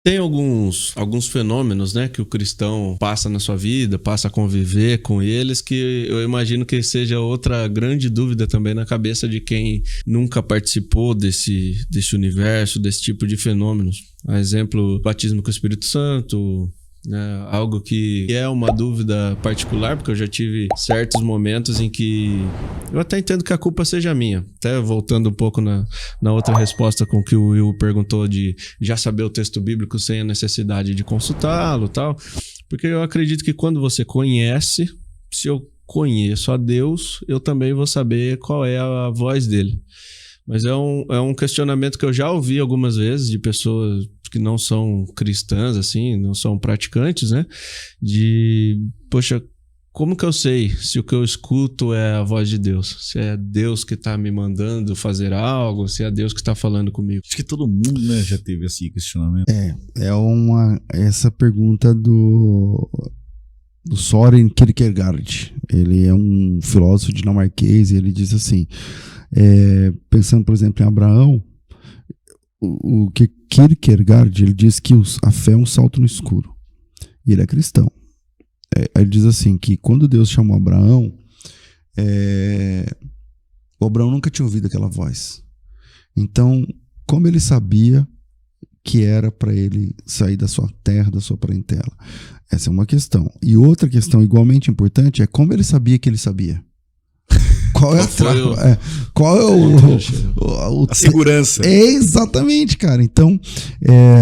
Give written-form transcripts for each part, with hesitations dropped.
Tem alguns fenômenos, né, que o cristão passa na sua vida, passa a conviver com eles, que eu imagino que seja outra grande dúvida também na cabeça de quem nunca participou desse universo, desse tipo de fenômenos. A exemplo, batismo com o Espírito Santo, né, algo que é uma dúvida particular, porque eu já tive certos momentos em que eu até entendo que a culpa seja minha. Até voltando um pouco na outra resposta com que o Will perguntou de já saber o texto bíblico sem a necessidade de consultá-lo e tal. Porque eu acredito que quando você conhece, se eu conheço a Deus, eu também vou saber qual é a voz dele. Mas é um questionamento que eu já ouvi algumas vezes de pessoas que não são cristãs, assim, não são praticantes, né? Poxa, como que eu sei se o que eu escuto é a voz de Deus? Se é Deus que tá me mandando fazer algo, se é Deus que tá falando comigo? Acho que todo mundo, né, já teve esse questionamento. Essa pergunta do Søren Kierkegaard. Ele é um filósofo dinamarquês e ele diz assim, pensando, por exemplo, em Abraão, o que Kierkegaard, ele diz que a fé é um salto no escuro. E ele é cristão. Ele diz assim, que quando Deus chamou Abraão, o Abraão nunca tinha ouvido aquela voz. Então, como ele sabia que era para ele sair da sua terra, da sua parentela? Essa é uma questão. E outra questão igualmente importante é como ele sabia que ele sabia. Qual é a segurança? Exatamente, cara. Então,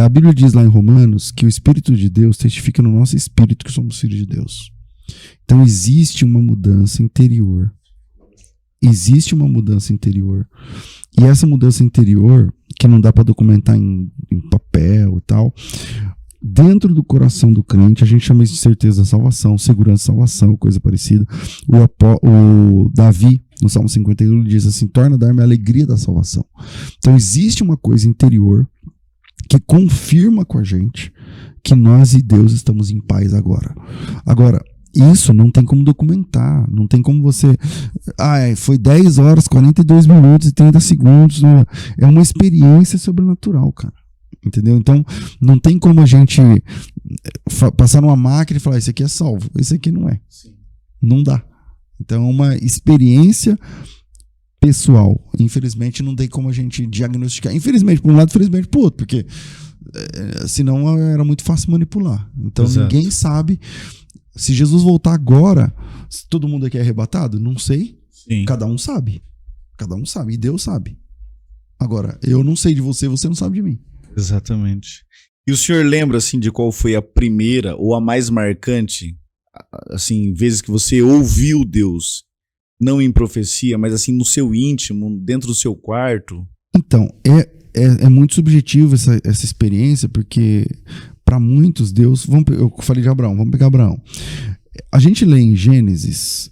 a Bíblia diz lá em Romanos que o Espírito de Deus testifica no nosso espírito que somos filhos de Deus. Então, existe uma mudança interior. Existe uma mudança interior. E essa mudança interior, que não dá para documentar em papel e tal, dentro do coração do crente, a gente chama isso de certeza da salvação, segurança da salvação, coisa parecida. O Davi, no Salmo 51, ele diz assim, torna a dar-me a alegria da salvação. Então existe uma coisa interior que confirma com a gente que nós e Deus estamos em paz agora. Agora, isso não tem como documentar, não tem como você... foi 10 horas, 42 minutos e 30 segundos. É uma experiência sobrenatural, cara. Entendeu? Então, não tem como a gente passar numa máquina e falar, esse aqui é salvo, esse aqui não é. Sim. Não dá. Então, é uma experiência pessoal. Infelizmente, não tem como a gente diagnosticar. Infelizmente, por um lado, infelizmente, por outro, porque senão era muito fácil manipular. Então, exato. Ninguém sabe. Se Jesus voltar agora, todo mundo aqui é arrebatado? Não sei. Sim. Cada um sabe. Cada um sabe. E Deus sabe. Agora, eu não sei de você, você não sabe de mim. Exatamente. E o senhor lembra, assim, de qual foi a primeira ou a mais marcante, assim, vezes que você ouviu Deus, não em profecia, mas assim, no seu íntimo, dentro do seu quarto? Então, é muito subjetivo essa experiência, porque para muitos Deus... eu falei de Abraão, vamos pegar Abraão. A gente lê em Gênesis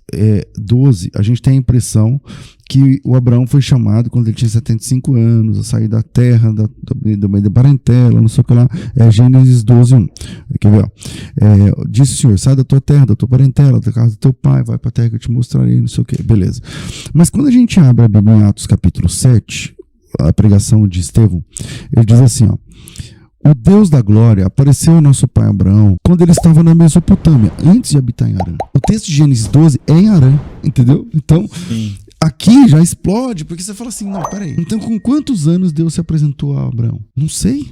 12, a gente tem a impressão que o Abraão foi chamado quando ele tinha 75 anos, a sair da terra, da parentela, não sei o que lá. Gênesis 12, 1. Quer ver? Disse o Senhor, sai da tua terra, da tua parentela, da casa do teu pai, vai para a terra que eu te mostrarei, não sei o que. Beleza. Mas quando a gente abre a Bíblia em Atos capítulo 7, a pregação de Estevão, ele diz assim, ó, o Deus da glória apareceu ao nosso pai Abraão quando ele estava na Mesopotâmia, antes de habitar em Harã. O texto de Gênesis 12 é em Harã, entendeu? Então, aqui já explode, porque você fala assim, não, peraí. Então, com quantos anos Deus se apresentou a Abraão? Não sei.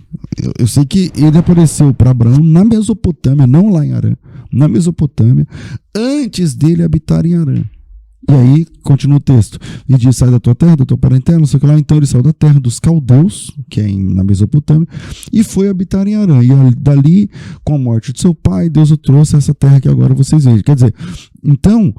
Eu sei que ele apareceu para Abraão na Mesopotâmia, não lá em Harã, na Mesopotâmia, antes dele habitar em Harã. E aí, continua o texto. E diz, sai da tua terra, da tua parentela, não sei o que lá. Então ele saiu da terra dos caldeus, que é na Mesopotâmia, e foi habitar em Harã. E dali, com a morte de seu pai, Deus o trouxe a essa terra que agora vocês veem. Quer dizer, então,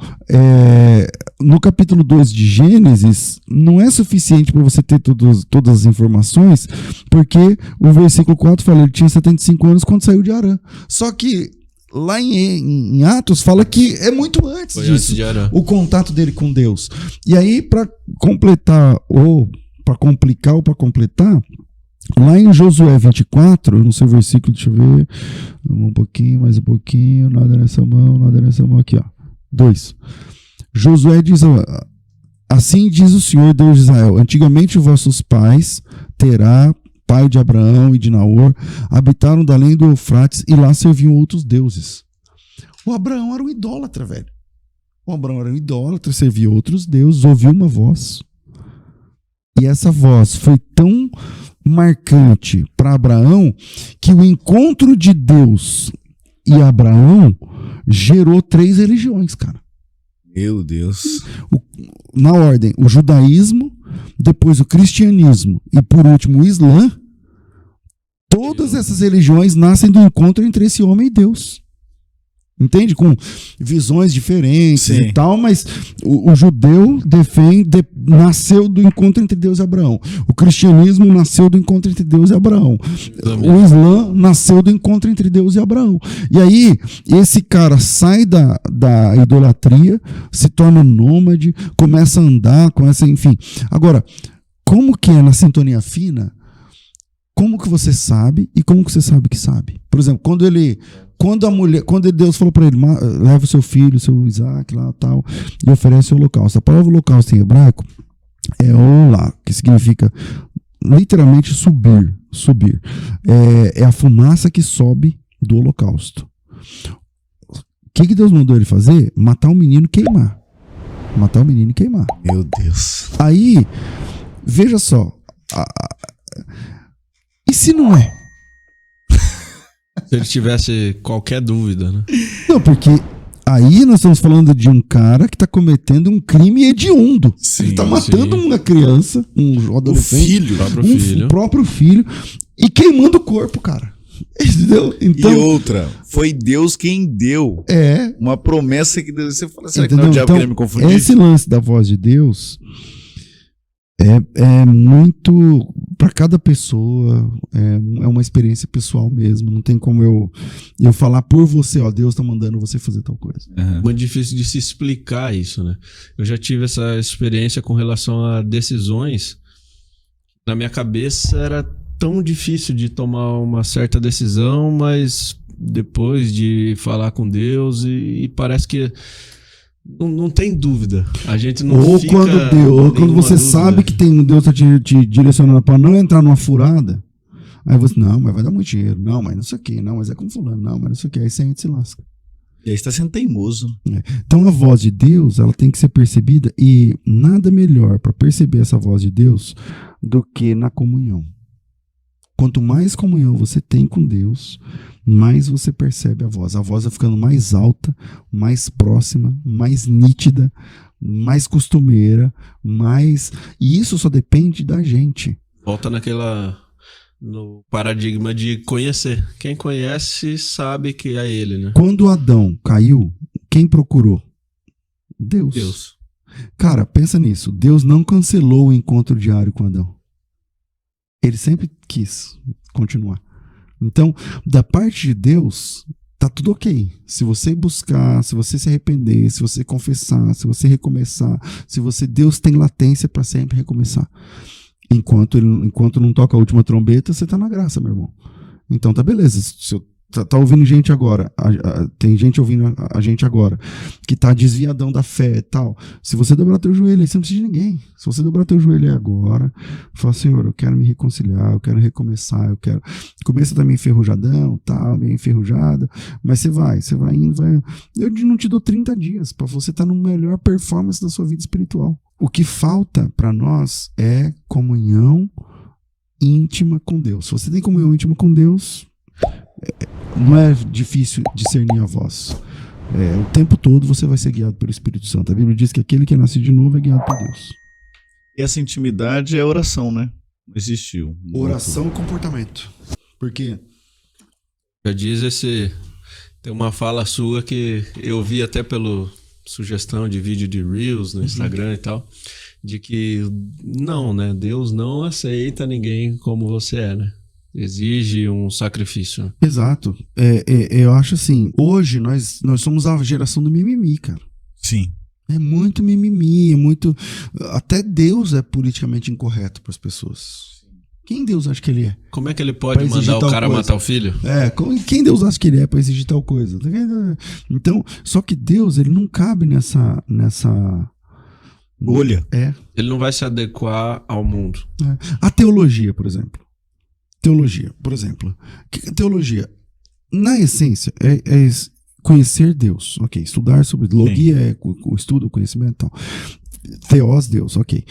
no capítulo 2 de Gênesis, não é suficiente para você ter todas as informações, porque o versículo 4 fala, ele tinha 75 anos quando saiu de Harã. Só que lá em Atos fala que é muito antes disso, o contato dele com Deus. E aí, para completar, ou para complicar, ou para completar, lá em Josué 24, eu não sei o versículo, deixa eu ver, um pouquinho, mais um pouquinho, nada nessa mão, aqui, ó, 2. Josué diz, assim diz o Senhor Deus de Israel, antigamente vossos pais terá pai de Abraão e de Naor, habitaram da além do Eufrates e lá serviam outros deuses. O Abraão era um idólatra, velho. O Abraão era um idólatra, servia outros deuses, ouviu uma voz. E essa voz foi tão marcante para Abraão que o encontro de Deus e Abraão gerou 3 religiões, cara. Meu Deus. Na ordem, o judaísmo, depois o cristianismo e por último o islã. Todas essas religiões nascem do encontro entre esse homem e Deus. Entende? Com visões diferentes e tal, mas o judeu nasceu do encontro entre Deus e Abraão. O cristianismo nasceu do encontro entre Deus e Abraão. O Islã nasceu do encontro entre Deus e Abraão. E aí, esse cara sai da idolatria, se torna nômade, começa a andar, enfim. Agora, como que é na sintonia fina? Como que você sabe e como que você sabe que sabe? Por exemplo, quando Deus falou para ele, leva o seu filho, o seu Isaac lá tal, e oferece o holocausto. A palavra holocausto em hebraico é olá, que significa literalmente subir. É a fumaça que sobe do holocausto. O que Deus mandou ele fazer? Matar o menino e queimar. Meu Deus. Aí, veja só. E se não é? Se ele tivesse qualquer dúvida, né? Não, porque aí nós estamos falando de um cara que está cometendo um crime hediondo. Sim, ele está matando uma criança, um adolescente, o próprio filho, e queimando o corpo, cara. Entendeu? Então, e outra, foi Deus quem deu uma promessa que Deus... Você fala, será que não é o diabo querendo me confundir? Esse lance da voz de Deus é muito... Para cada pessoa, é uma experiência pessoal mesmo. Não tem como eu falar por você, ó, Deus está mandando você fazer tal coisa. É muito difícil de se explicar isso, né? Eu já tive essa experiência com relação a decisões. Na minha cabeça era tão difícil de tomar uma certa decisão, mas depois de falar com Deus e parece que não tem dúvida. A gente não fica... Ou quando você sabe que tem um Deus tá te direcionando para não entrar numa furada, aí você, não, mas vai dar muito dinheiro. Não, mas não sei o que. Não, mas é como fulano. Não, mas não sei o que. Aí você entra e se lasca. E aí você está sendo teimoso. Então a voz de Deus, ela tem que ser percebida, e nada melhor para perceber essa voz de Deus do que na comunhão. Quanto mais comunhão você tem com Deus, mais você percebe a voz. A voz vai ficando mais alta, mais próxima, mais nítida, mais costumeira, mais... E isso só depende da gente. Volta no paradigma de conhecer. Quem conhece sabe que é ele, né? Quando Adão caiu, quem procurou? Deus. Cara, pensa nisso. Deus não cancelou o encontro diário com Adão. Ele sempre quis continuar. Então, da parte de Deus, tá tudo ok. Se você buscar, se você se arrepender, se você confessar, se você recomeçar, Deus tem latência para sempre recomeçar. Enquanto não toca a última trombeta, você tá na graça, meu irmão. Então tá beleza. Se eu tá ouvindo gente agora, tem gente ouvindo a gente agora, que tá desviadão da fé e tal. Se você dobrar teu joelho aí, você não precisa de ninguém. Se você dobrar teu joelho aí agora, fala, Senhor, eu quero me reconciliar, eu quero recomeçar, eu quero... Começa também enferrujadão, tal, meio enferrujada, mas você vai indo, vai... Eu não te dou 30 dias pra você estar no melhor performance da sua vida espiritual. O que falta pra nós é comunhão íntima com Deus. Se você tem comunhão íntima com Deus, não é difícil discernir a voz. O tempo todo você vai ser guiado pelo Espírito Santo. A Bíblia diz que aquele que é nascido de novo é guiado por Deus. E essa intimidade é oração, né? Não existiu. Oração e comportamento. Por quê? Já diz tem uma fala sua que eu vi até pelo sugestão de vídeo de Reels no Instagram e tal, de que não, né? Deus não aceita ninguém como você é, né? Exige um sacrifício. Exato. Eu acho assim, hoje nós somos a geração do mimimi, cara. Sim. É muito mimimi, é muito... Até Deus é politicamente incorreto para as pessoas. Quem Deus acha que ele é? Como é que ele pode mandar o cara matar o filho? Quem Deus acha que ele é para exigir tal coisa? Então, só que Deus, ele não cabe nessa bolha. Ele não vai se adequar ao mundo. A teologia, por exemplo. teologia, por exemplo. O que é teologia? Na essência, é conhecer Deus. Ok. Estudar sobre logia, é o estudo, o conhecimento e tal. Theos, Deus, ok.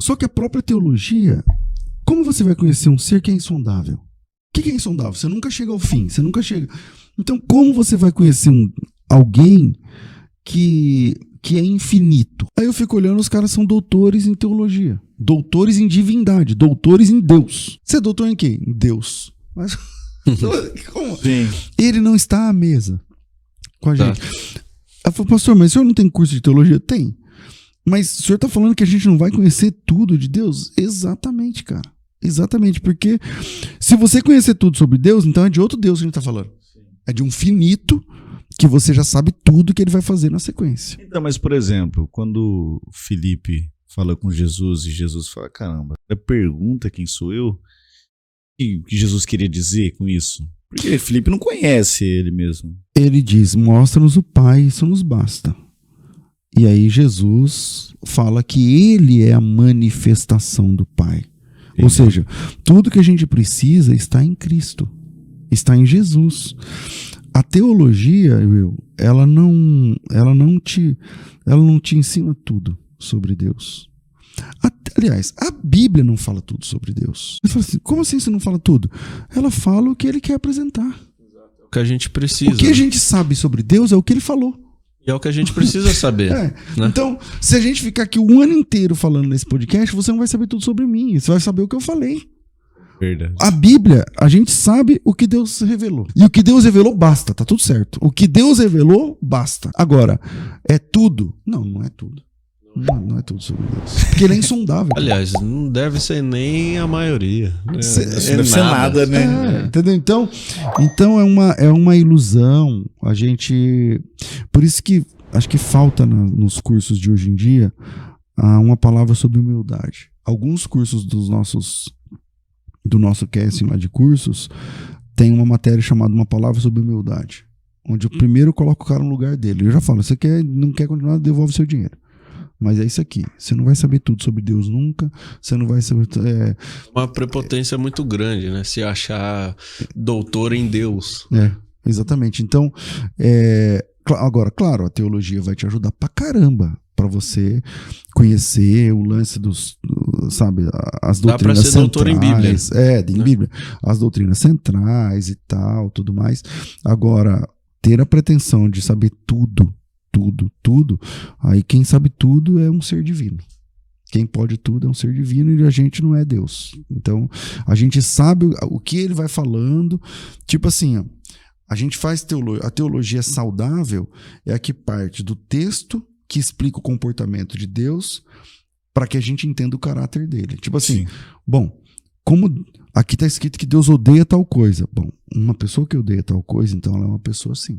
Só que a própria teologia, como você vai conhecer um ser que é insondável? O que é insondável? Você nunca chega ao fim, você nunca chega. Então, como você vai conhecer alguém que é infinito? Aí eu fico olhando, os caras são doutores em teologia, doutores em divindade, doutores em Deus. Você é doutor em quê? Em Deus. Mas como? Sim. Ele não está à mesa com a gente. Eu falei, pastor, mas o senhor não tem curso de teologia? Tem. Mas o senhor está falando que a gente não vai conhecer tudo de Deus? Exatamente, cara. Exatamente, porque se você conhecer tudo sobre Deus, então é de outro Deus que a gente está falando. É de um finito que você já sabe tudo que ele vai fazer na sequência. Então, mas, por exemplo, quando Felipe fala com Jesus e Jesus fala, caramba, pergunta quem sou eu? O que Jesus queria dizer com isso? Porque Felipe não conhece ele mesmo. Ele diz, mostra-nos o Pai, isso nos basta. E aí Jesus fala que ele é a manifestação do Pai. Entendi. Ou seja, tudo que a gente precisa está em Cristo, está em Jesus. A teologia, Will, ela não te ensina tudo sobre Deus. Aliás, a Bíblia não fala tudo sobre Deus. Você fala assim, como assim você não fala tudo? Ela fala o que ele quer apresentar. O que a gente precisa. O que a gente sabe sobre Deus é o que ele falou. E é o que a gente precisa saber. Né? Então, se a gente ficar aqui o ano inteiro falando nesse podcast, você não vai saber tudo sobre mim. Você vai saber o que eu falei. Verdade. A Bíblia, a gente sabe o que Deus revelou. E o que Deus revelou, basta, tá tudo certo. O que Deus revelou, basta. Agora, é tudo? Não, não é tudo. Não é tudo sobre Deus. Porque ele é insondável. Aliás, não deve ser nem a maioria. Não deve ser nada, né? Entendeu? Então é uma ilusão. A gente... Por isso que acho que falta nos cursos de hoje em dia uma palavra sobre humildade. Alguns cursos do nosso casting lá de cursos tem uma matéria chamada Uma Palavra sobre Humildade. Onde eu primeiro coloco o cara no lugar dele. Eu já falo, você não quer continuar, devolve seu dinheiro. Mas é isso aqui. Você não vai saber tudo sobre Deus nunca. Você não vai saber... Uma prepotência muito grande, né? Se achar doutor em Deus. Exatamente. Então, agora, claro, a teologia vai te ajudar pra caramba para você conhecer o lance sabe, as doutrinas centrais. Dá pra ser doutor em Bíblia. Em Bíblia. As doutrinas centrais e tal, tudo mais. Agora, ter a pretensão de saber tudo, aí quem sabe tudo é um ser divino. Quem pode tudo é um ser divino e a gente não é Deus. Então, a gente sabe o que ele vai falando. Tipo assim, ó, a gente faz a teologia saudável é a que parte do texto que explica o comportamento de Deus para que a gente entenda o caráter dele. Tipo assim, bom, como aqui está escrito que Deus odeia tal coisa. Bom, uma pessoa que odeia tal coisa, então ela é uma pessoa assim.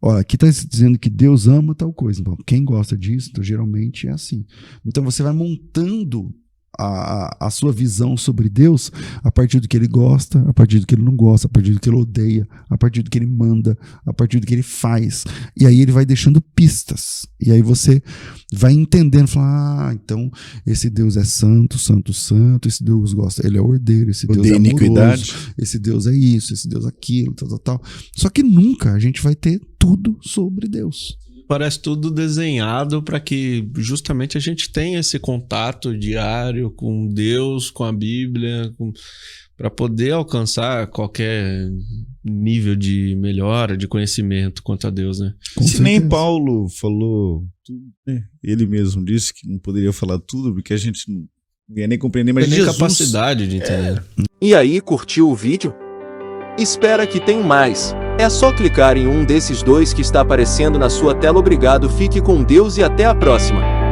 Olha, aqui está dizendo que Deus ama tal coisa. Bom, quem gosta disso, então, geralmente é assim. Então você vai montando a sua visão sobre Deus a partir do que ele gosta, a partir do que ele não gosta, a partir do que ele odeia, a partir do que ele manda, a partir do que ele faz. E aí ele vai deixando pistas. E aí você vai entendendo, fala, então esse Deus é santo, santo, santo, esse Deus gosta, ele é ordeiro, esse Deus é amoroso, esse Deus é isso, esse Deus é aquilo, tal. Só que nunca a gente vai ter tudo sobre Deus. Parece tudo desenhado para que justamente a gente tenha esse contato diário com Deus, com a Bíblia, para poder alcançar qualquer nível de melhora, de conhecimento quanto a Deus, né? Se nem Paulo falou tudo, né? Ele mesmo disse que não poderia falar tudo, porque a gente não ia nem compreender, mas tem Jesus... capacidade de entender. E aí, curtiu o vídeo? Espera que tem mais. É só clicar em um desses dois que está aparecendo na sua tela. Obrigado, fique com Deus e até a próxima.